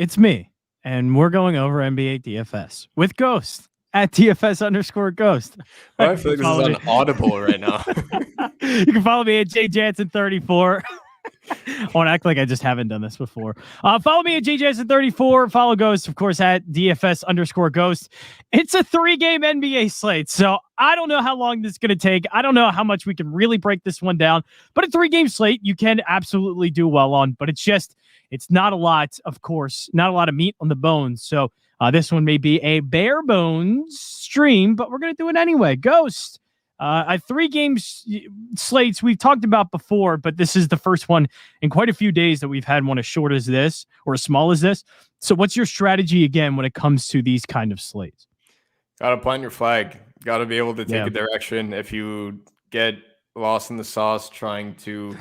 It's me, and we're going over NBA DFS with Ghost at DFS_Ghost. Well, I feel like this is on Audible right now. You can follow me at JJansen34. I want to act like I just haven't done this before. Follow me at JJansen34. Follow Ghost, of course, at DFS_Ghost. It's a 3-game NBA slate, so I don't know how long this is going to take. I don't know how much we can really break this one down, but a 3-game slate you can absolutely do well on, but it's not a lot, of course, not a lot of meat on the bones. So this one may be a bare bones stream, but we're going to do it anyway. Ghost. 3-game slates we've talked about before, but this is the first one in quite a few days that we've had one as short as this or as small as this. So what's your strategy again when it comes to these kind of slates? Got to plant your flag. Got to be able to take a direction. If you get lost in the sauce trying to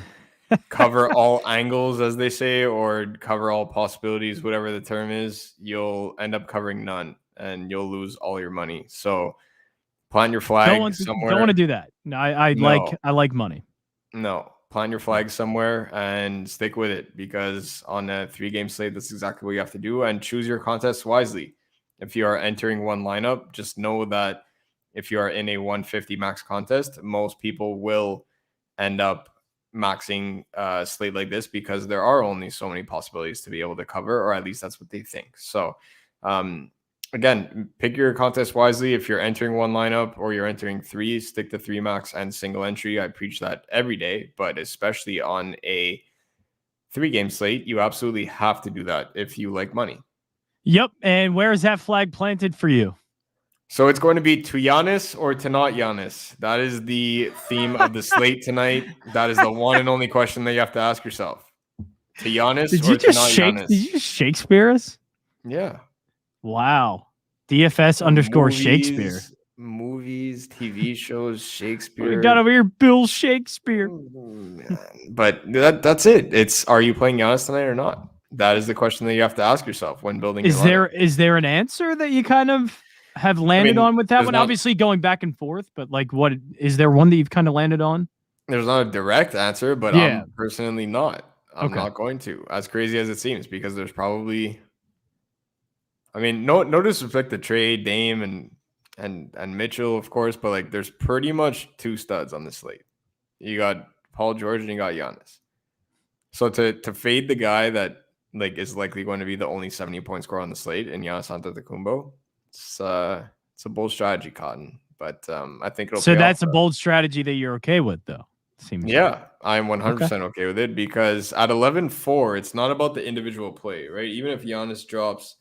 cover all angles, as they say, or cover all possibilities, whatever the term is, you'll end up covering none and you'll lose all your money. So plant your flag somewhere. Don't want to do that. No, I like money. No, plant your flag somewhere and stick with it, because on a 3-game slate, that's exactly what you have to do, and choose your contests wisely. If you are entering one lineup, just know that if you are in a 150 max contest, most people will end up maxing a slate like this because there are only so many possibilities to be able to cover, or at least that's what they think. So, again, pick your contest wisely. If you're entering one lineup or you're entering 3, stick to 3 max and single entry. I preach that every day, but especially on a 3-game slate, you absolutely have to do that if you like money. Yep. And where is that flag planted for you? So it's going to be to Giannis or to not Giannis. That is the theme of the slate tonight. That is the one and only question that you have to ask yourself. To Giannis or to not Giannis? Did you just Shakespeare us? Yeah. Wow. DFS_Shakespeare. Movies, TV shows, Shakespeare. We got over here, Bill Shakespeare. But that's it. It's, are you playing Giannis tonight or not? That is the question that you have to ask yourself when building. Is there an answer that you kind of have landed on with that one? Obviously going back and forth, but like, what is there one that you've kind of landed on? There's not a direct answer, but I'm personally not. I'm not going to, as crazy as it seems, because there's probably, I mean, no disrespect to Trey, Dame, and Mitchell, of course, but like there's pretty much 2 studs on the slate. You got Paul George and you got Giannis. So to fade the guy that like is likely going to be the only 70-point scorer on the slate in Giannis Antetokounmpo, it's a bold strategy, Cotton. But I think it'll. So that's a bold strategy that you're okay with, though. Seems I'm 100% okay with it, because at 11-4, it's not about the individual play, right? Even if Giannis drops,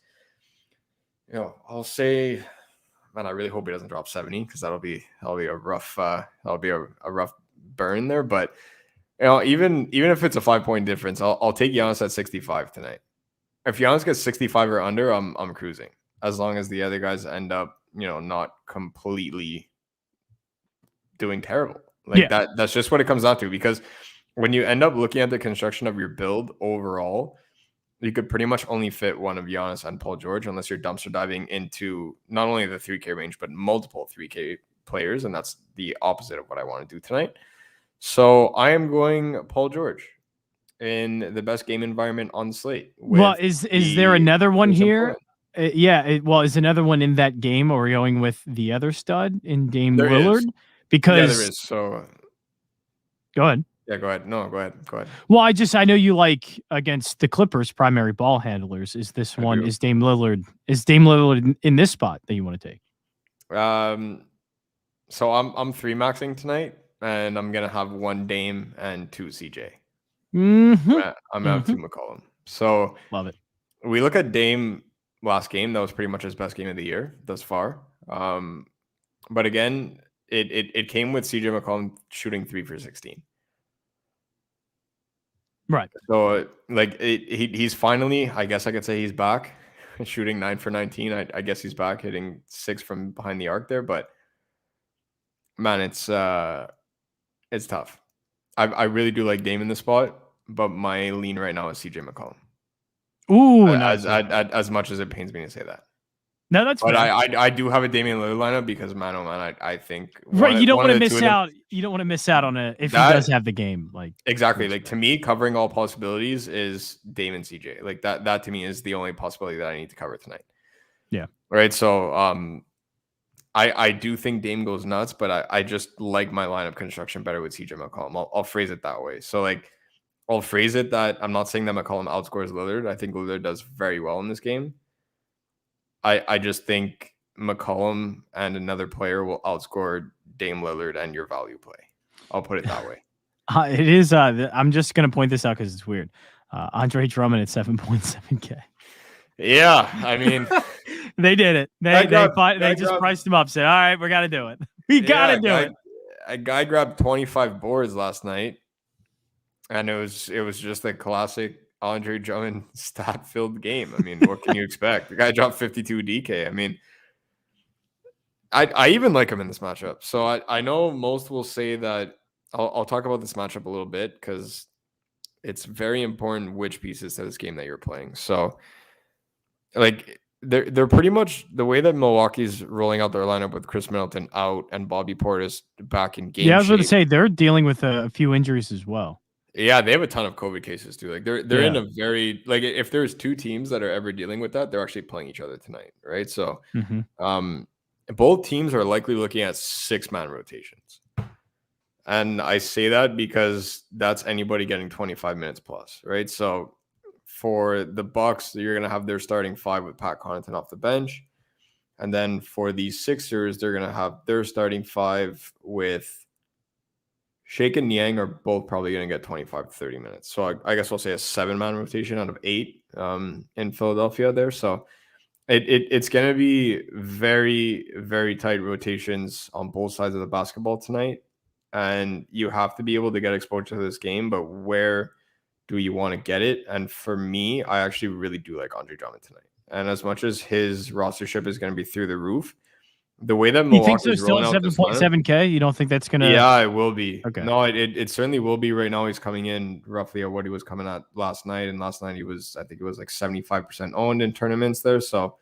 I'll say, man, I really hope he doesn't drop 70, because that'll be a rough rough burn there. But even if it's a 5-point difference, I'll take Giannis at 65 tonight. If Giannis gets 65 or under, I'm cruising, as long as the other guys end up, not completely doing terrible. That's just what it comes down to, because when you end up looking at the construction of your build overall, you could pretty much only fit one of Giannis and Paul George, unless you're dumpster diving into not only the 3K range, but multiple 3K players. And that's the opposite of what I want to do tonight. So I am going Paul George in the best game environment on the slate. Well, is there another one here? Is another one in that game, or are we going with the other stud in Dame Lillard? Because there is. So go ahead. Yeah, go ahead. No, go ahead. Well, I know you like against the Clippers primary ball handlers. Is this one? Is Dame Lillard in this spot that you want to take? So I'm 3 maxing tonight, and I'm gonna have 1 Dame and 2 CJ. Mm-hmm. I'm gonna have 2 McCollum. So love it. We look at Dame last game. That was pretty much his best game of the year thus far. But again, it came with CJ McCollum shooting 3 for 16. Right. So he's finally, I guess I could say he's back, shooting 9 for 19. I guess he's back hitting 6 from behind the arc there, but man, it's tough. I really do like Dame in this spot, but my lean right now is CJ McCollum. Ooh, as much as it pains me to say that. No, that's But fair. I do have a Damian Lillard lineup because man, oh man, I think Right, you don't one want of to the miss two of them, out. You don't want to miss out on it if he does that have the game. Like exactly, like to me, covering all possibilities is Dame and CJ. Like that to me is the only possibility that I need to cover tonight. Yeah. Right. So I do think Dame goes nuts, but I just like my lineup construction better with CJ McCollum. I'll phrase it that way. So like I'll phrase it that I'm not saying that McCollum outscores Lillard. I think Lillard does very well in this game. I just think McCollum and another player will outscore Dame Lillard and your value play. I'll put it that way. It is. I'm just gonna point this out because it's weird. Andre Drummond at 7.7K. Yeah, I mean, they did it. They just priced him up. Said, "All right, we got to do it. We got to do it." A guy grabbed 25 boards last night, and it was just a classic Andre Drummond stat-filled game. I mean, what can you expect? The guy dropped 52 DK. I mean, I even like him in this matchup. So I know most will say that I'll talk about this matchup a little bit because it's very important which pieces to this game that you're playing. So like they're pretty much the way that Milwaukee's rolling out their lineup with Chris Middleton out and Bobby Portis back in game. Yeah, I was going to say they're dealing with a few injuries as well. Yeah, they have a ton of COVID cases too. Like they're in a very like if there's two teams that are ever dealing with that, they're actually playing each other tonight, right? So both teams are likely looking at 6-man rotations. And I say that because that's anybody getting 25 minutes plus, right? So for the Bucks, you're going to have their starting 5 with Pat Connaughton off the bench. And then for the Sixers, they're going to have their starting 5 with Shake and Niang are both probably going to get 25 to 30 minutes. So I guess we'll say a 7-man rotation out of 8 in Philadelphia there. So it's going to be very, very tight rotations on both sides of the basketball tonight. And you have to be able to get exposure to this game, but where do you want to get it? And for me, I actually really do like Andre Drummond tonight. And as much as his rostership is going to be through the roof, the way that Milwaukee's rolling out this lineup, 7.7K, you don't think that's going to? Yeah, it will be. Okay. No, it certainly will be. Right now, he's coming in roughly at what he was coming at last night. And last night he was, I think it was like 75% owned in tournaments there. So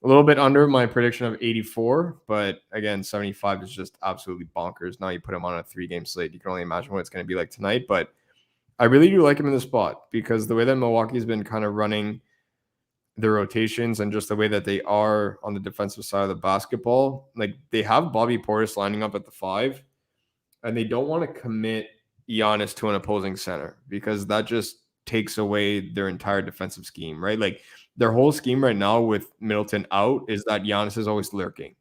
a little bit under my prediction of 84, but again, 75 is just absolutely bonkers. Now you put him on a 3-game slate. You can only imagine what it's going to be like tonight, but I really do like him in the spot because the way that Milwaukee's been kind of running the rotations and just the way that they are on the defensive side of the basketball, like they have Bobby Portis lining up at the 5, and they don't want to commit Giannis to an opposing center because that just takes away their entire defensive scheme, right? Like their whole scheme right now with Middleton out is that Giannis is always lurking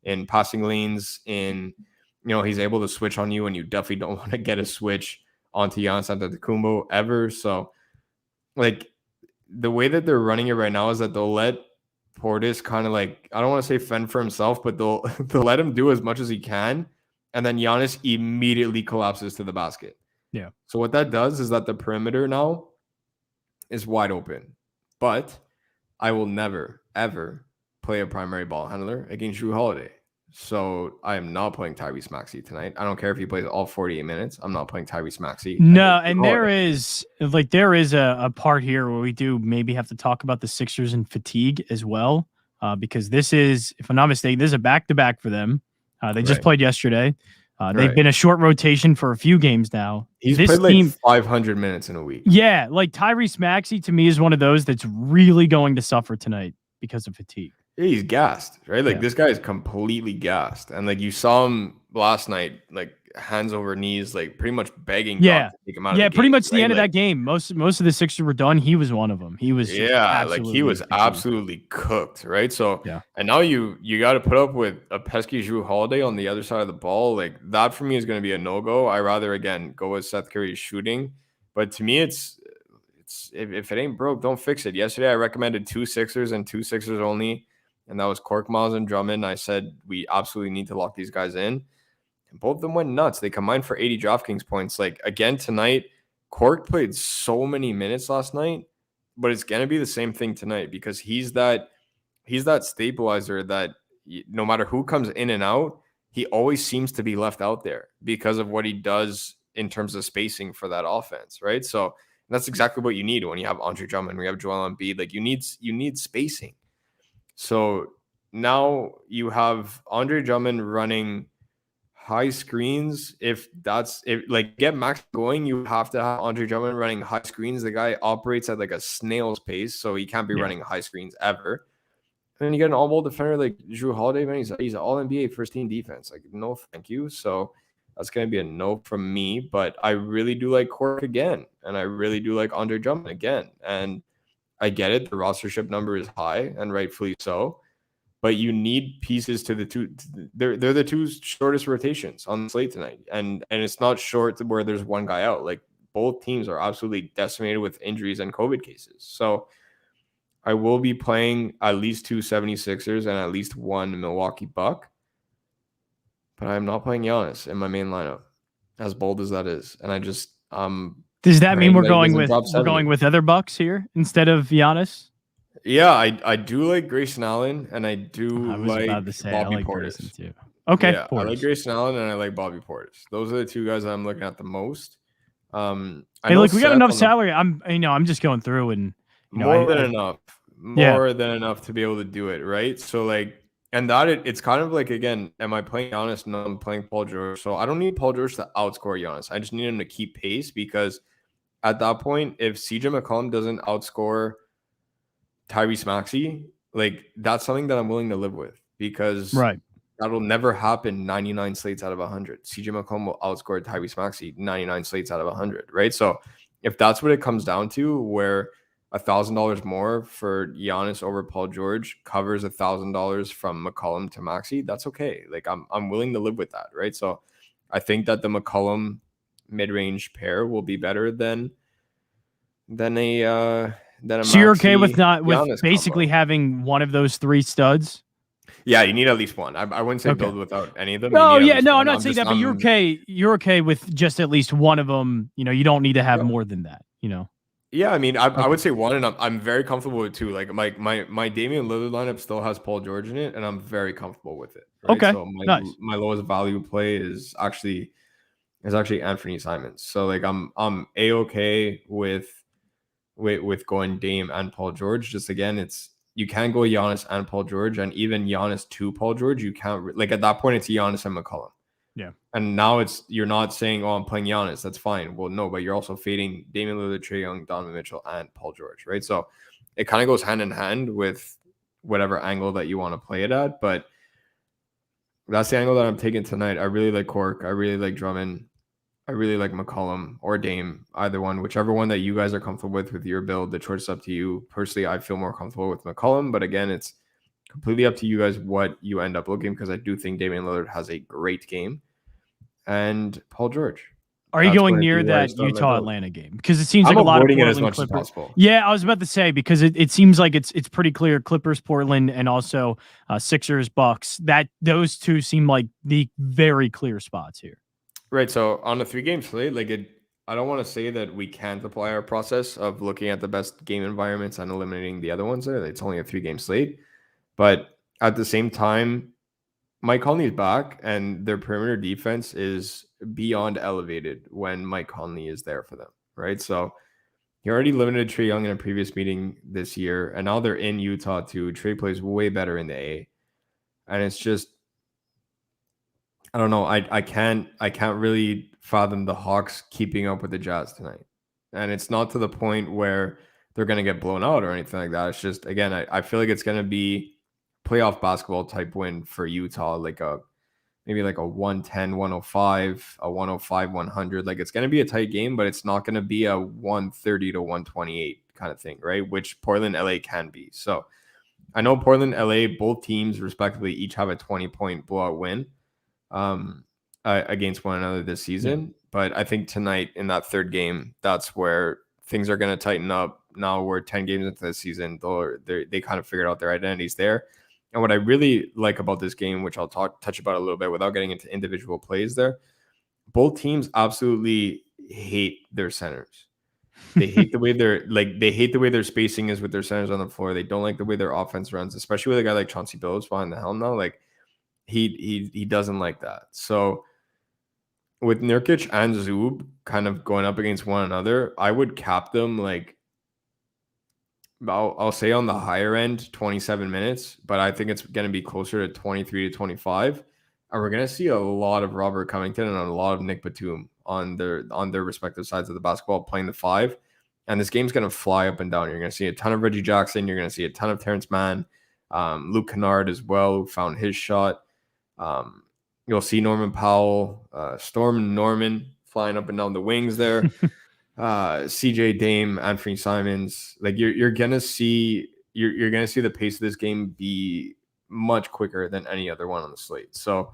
in passing lanes, he's able to switch on you, and you definitely don't want to get a switch onto Giannis Antetokounmpo ever. So like the way that they're running it right now is that they'll let Portis kind of like, I don't want to say fend for himself, but they'll let him do as much as he can. And then Giannis immediately collapses to the basket. Yeah. So what that does is that the perimeter now is wide open. But I will never, ever play a primary ball handler against Jrue Holiday. So I am not playing Tyrese Maxey tonight. I don't care if he plays all 48 minutes. I'm not playing Tyrese Maxey. No, and there is a part here where we do maybe have to talk about the Sixers and fatigue as well, because this is, if I'm not mistaken, this is a back-to-back for them. They just played yesterday. They've been a short rotation for a few games now. He's played like 500 minutes in a week. Yeah, like Tyrese Maxey to me is one of those that's really going to suffer tonight because of fatigue. He's gassed, right? Like this guy is completely gassed. And like you saw him last night, like hands over knees, like pretty much begging Doc to take him out of the game, pretty much the end of that game. Most of the Sixers were done. He was one of them. He was absolutely cooked, right? So and now you got to put up with a pesky Jrue Holiday on the other side of the ball. Like that for me is going to be a no-go. I rather again go with Seth Curry's shooting. But to me, it's if it ain't broke, don't fix it. Yesterday I recommended 2 Sixers and 2 Sixers only. And that was Korkmaz and Drummond. I said, we absolutely need to lock these guys in. And both of them went nuts. They combined for 80 Draftkings points. Like, again, tonight, Kork played so many minutes last night, but it's going to be the same thing tonight because he's that stabilizer that no matter who comes in and out, he always seems to be left out there because of what he does in terms of spacing for that offense, right? So that's exactly what you need when you have Andre Drummond, when you have Joel Embiid. Like, you need spacing. So now you have Andre Drummond running high screens. If like get Max going, you have to have Andre Drummond running high screens. The guy operates at like a snail's pace, so he can't be running high screens ever. And then you get an all-ball defender like Drew Holiday, man. He's all NBA first team defense. Like, no, thank you. So that's gonna be a no from me. But I really do like Cork again, and I really do like Andre Drummond again. And I get it. The rostership number is high, and rightfully so. But you need pieces to the two. They're the two shortest rotations on the slate tonight, and it's not short where there's one guy out. Like, both teams are absolutely decimated with injuries and COVID cases. So I will be playing at least 2 76ers and at least 1 Milwaukee Buck, but I'm not playing Giannis in my main lineup, as bold as that is. And I just does that mean we're he going doesn't with drop 70. other Bucks here instead of Giannis? Yeah, I do like Grayson Allen, and I do I was like about to say Bobby I like Portis Grayson too. Okay, Yeah, I like Grayson Allen and I like Bobby Portis. Those are the two guys that I'm looking at the most. I Hey, know look, we got Seth enough on the salary. I'm just going through and more than enough to be able to do it, right? So like, and that it's kind of like, again, am I playing Giannis? No, I'm playing Paul George. So I don't need Paul George to outscore Giannis. I just need him to keep pace, because at that point, if CJ McCollum doesn't outscore Tyrese Maxey, like, that's something that I'm willing to live with, because that'll never happen 99 slates out of 100. CJ McCollum will outscore Tyrese Maxey 99 slates out of 100, right? So if that's what it comes down to, where $1,000 more for Giannis over Paul George covers $1,000 from McCollum to Maxey, that's okay. Like, I'm willing to live with that, right? So I think that the McCollum mid-range pair will be better than a so you're okay with Giannis basically combo. having one of those three studs? Yeah, you need at least one. I wouldn't say build without any of them. Oh, you need yeah, no, one. I'm not saying that, but you're okay. You're okay with just at least one of them. You don't need to have more than that. Yeah, I mean, I would say one, and I'm very comfortable with two. Like, my Damian Lillard lineup still has Paul George in it, and I'm very comfortable with it. Right? Okay, So my lowest value play is actually Anthony Simons. So like, I'm A-okay with going Dame and Paul George. Just, again, you can go Giannis and Paul George, and even Giannis to Paul George, you can't, like, at that point it's Giannis and McCollum. Yeah. And now you're not saying, oh, I'm playing Giannis. That's fine. Well, no, but you're also fading Damian Lillard, Trae Young, Donovan Mitchell, and Paul George, right? So it kind of goes hand in hand with whatever angle that you want to play it at. But that's the angle that I'm taking tonight. I really like Cork. I really like Drummond. I really like McCollum or Dame, either one, whichever one that you guys are comfortable with your build. The choice is up to you. Personally, I feel more comfortable with McCollum, but again, it's completely up to you guys what you end up looking, because I do think Damian Lillard has a great game. And Paul George. Are you going near that Utah-Atlanta game? Because it seems like a lot of Portland, it as much Clippers. As possible. Yeah, I was about to say, because it seems like it's pretty clear. Clippers, Portland, and also Sixers, Bucks. That those two seem like the very clear spots here. Right. So on a 3-game slate, I don't want to say that we can't apply our process of looking at the best game environments and eliminating the other ones there. It's only a 3-game slate. But at the same time, Mike Conley's back, and their perimeter defense is beyond elevated when Mike Conley is there for them, right? So he already limited Trae Young in a previous meeting this year, and now they're in Utah too. Trae plays way better in the A, and it's just, I don't know. I can't really fathom the Hawks keeping up with the Jazz tonight, and it's not to the point where they're going to get blown out or anything like that. It's just, again, I feel like it's going to be playoff basketball type win for Utah, maybe like a 110, 105, a 105, 100. Like, it's going to be a tight game, but it's not going to be a 130 to 128 kind of thing, right? Which Portland, LA can be. So I know Portland, LA, both teams respectively each have a 20-point blowout win against one another this season. Yeah. But I think tonight in that third game, that's where things are going to tighten up. Now we're 10 games into the season, though they kind of figured out their identities there. And what I really like about this game, which I'll touch about a little bit without getting into individual plays there, both teams absolutely hate their centers. They hate the way their spacing is with their centers on the floor. They don't like the way their offense runs, especially with a guy like Chauncey Billups behind the helm now. Like, he doesn't like that. So with Nurkic and Zub kind of going up against one another, I would cap them like I'll say on the higher end, 27 minutes, but I think it's going to be closer to 23 to 25. And we're going to see a lot of Robert Covington and a lot of Nick Batum on their respective sides of the basketball playing the 5. And this game's going to fly up and down. You're going to see a ton of Reggie Jackson. You're going to see a ton of Terrence Mann, Luke Kennard as well, who found his shot. You'll see Norman Powell, Storm Norman flying up and down the wings there. CJ Dame, Anthony Simons, like you're gonna see the pace of this game be much quicker than any other one on the slate. So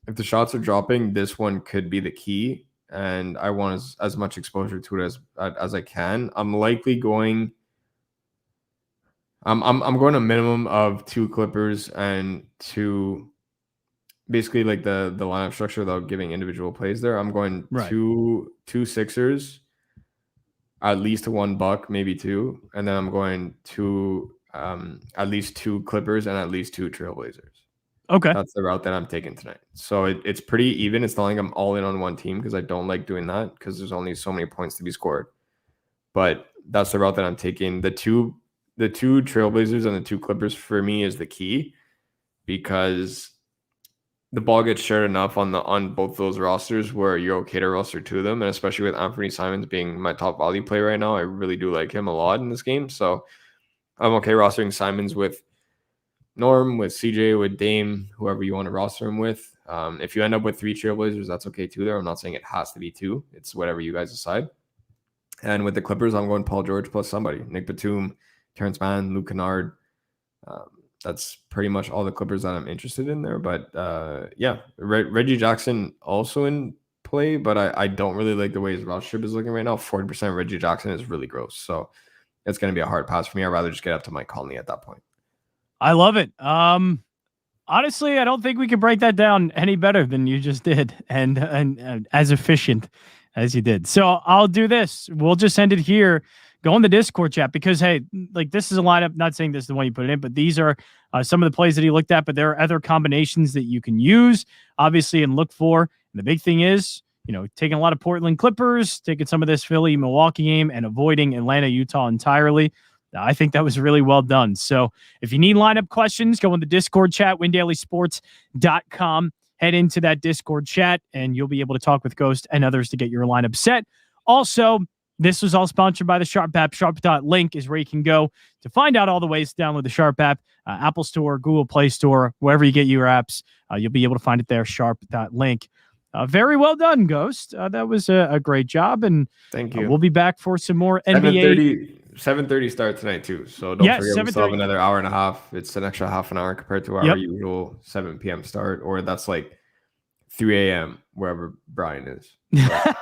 if the shots are dropping, this one could be the key, and I want as much exposure to it as I can. I'm likely going. I'm going a minimum of 2 Clippers and 2. Basically, like the lineup structure without giving individual plays there. I'm going Right. two Sixers. At least 1 Buck, maybe 2, and then I'm going to at least 2 Clippers and at least 2 Trailblazers. Okay, that's the route that I'm taking tonight. So it's pretty even. It's not like I'm all in on one team because I don't like doing that because there's only so many points to be scored. But that's the route that I'm taking. The two Trailblazers and the 2 Clippers for me is the key because the ball gets shared enough on both those rosters where you're okay to roster 2 of them, and especially with Anthony Simons being my top value play right now, I really do like him a lot in this game. So I'm okay rostering Simons with Norm, with CJ, with Dame, whoever you want to roster him with. If you end up with 3 Trailblazers, that's okay too there. I'm not saying it has to be 2. It's whatever you guys decide. And with the Clippers, I'm going Paul George plus somebody. Nick Batum, Terrence Mann, Luke Kennard. That's pretty much all the Clippers that I'm interested in there. But yeah, Reggie Jackson also in play, but I don't really like the way his roster is looking right now. 40% Reggie Jackson is really gross. So it's going to be a hard pass for me. I'd rather just get up to Mike Conley at that point. I love it. Honestly, I don't think we can break that down any better than you just did, and as efficient as you did. So I'll do this. We'll just end it here. Go in the Discord chat because, hey, like this is a lineup, not saying this is the one you put it in, but these are some of the plays that he looked at, but there are other combinations that you can use, obviously, and look for. And the big thing is, taking a lot of Portland Clippers, taking some of this Philly, Milwaukee game, and avoiding Atlanta, Utah entirely. I think that was really well done. So if you need lineup questions, go in the Discord chat, windailysports.com. Head into that Discord chat, and you'll be able to talk with Ghost and others to get your lineup set. Also, this was all sponsored by the Sharp app. Sharp.link is where you can go to find out all the ways to download the Sharp app, Apple Store, Google Play Store, wherever you get your apps. You'll be able to find it there, Sharp.link. Very well done, Ghost. That was a great job, and thank you. We'll be back for some more NBA. 7:30 start tonight too, so don't forget we still have another hour and a half. It's an extra half an hour compared to our usual 7 p.m. start, or that's like 3 a.m. wherever Brian is. But,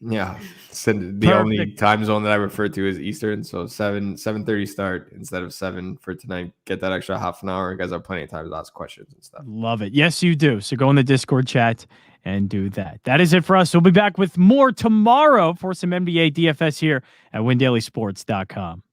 yeah, so the only time zone that I refer to is Eastern, so 7:30 start instead of 7 for tonight. Get that extra half an hour. You guys have plenty of time to ask questions and stuff. Love it. Yes, you do. So go in the Discord chat and do that. That is it for us. We'll be back with more tomorrow for some NBA DFS here at windailysports.com.